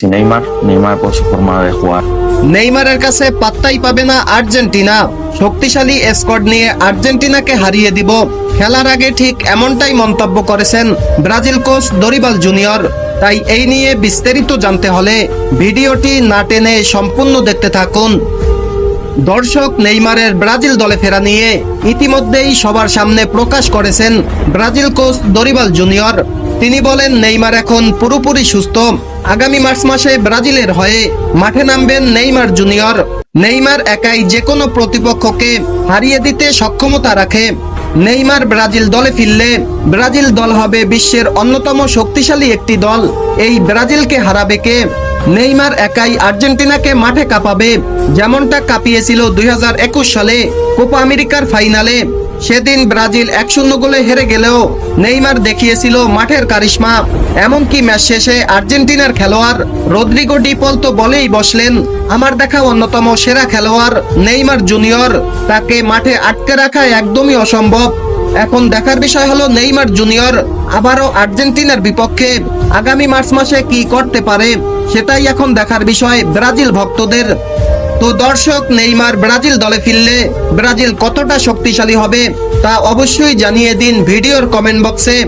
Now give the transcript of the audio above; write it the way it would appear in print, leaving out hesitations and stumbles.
Neymar por su forma de jugar. নেইমারের কাছে পাত্তাই পাবে না আর্জেন্টিনা। শক্তিশালী স্কোয়াড নিয়ে আর্জেন্টিনাকে হারিয়ে দিব, খেলার আগে ঠিক এমনটাই মন্তব্য করেছেন ব্রাজিল কোচ দরিবাল জুনিয়র। তাই এই নিয়ে বিস্তারিত জানতে হলে ভিডিওটি না টেনে সম্পূর্ণ দেখতে থাকুন। দর্শক, নেইমারের ব্রাজিল দলে ফেরা নিয়ে ইতিমধ্যেই সবার সামনে প্রকাশ করেছেন ব্রাজিল কোচ দরিবাল জুনিয়র। তিনি বলেন, নেইমার এখন পুরোপুরি সুস্থ। আগামী মার্চ মাসে ব্রাজিলের হয়ে মাঠে নামবেন নেইমার জুনিয়র। নেইমার একাই যে কোনো প্রতিপক্ষকে হারিয়ে দিতে সক্ষমতা রাখে। নেইমার ব্রাজিল দলে ফিরলে ব্রাজিল দল হবে বিশ্বের অন্যতম শক্তিশালী একটি দল। এই ব্রাজিলকে হারাবে কে? নেইমার একাই আর্জেন্টিনাকে মাঠে কাঁপাবে, যেমনটা কাঁপিয়েছিল 2021 সালে কোপা আমেরিকার ফাইনালে। সেদিন ব্রাজিল 1-0 গোলে হেরে গেলেও নেইমার দেখিয়েছিল মাঠের কারিশমা। এমনকি ম্যাচ শেষে আর্জেন্টিনার খেলোয়াড় রদ্রিগো ডি পল তো বলেই বসলেন, আমার দেখা অন্যতম সেরা খেলোয়াড় নেইমার জুনিয়র, তাকে মাঠে আটকে রাখা একদমই অসম্ভব। এখন দেখার বিষয় হলো নেইমার জুনিয়র আবারও আর্জেন্টিনার বিপক্ষে আগামী মার্চ মাসে কি করতে পারে, সেটাই এখন দেখার বিষয় ব্রাজিল ভক্তদের। তো দর্শক, নেইমার ব্রাজিল দলে ফিরলে ব্রাজিল কতটা শক্তিশালী হবে তা অবশ্যই জানিয়ে দিন ভিডিওর কমেন্ট বক্সে।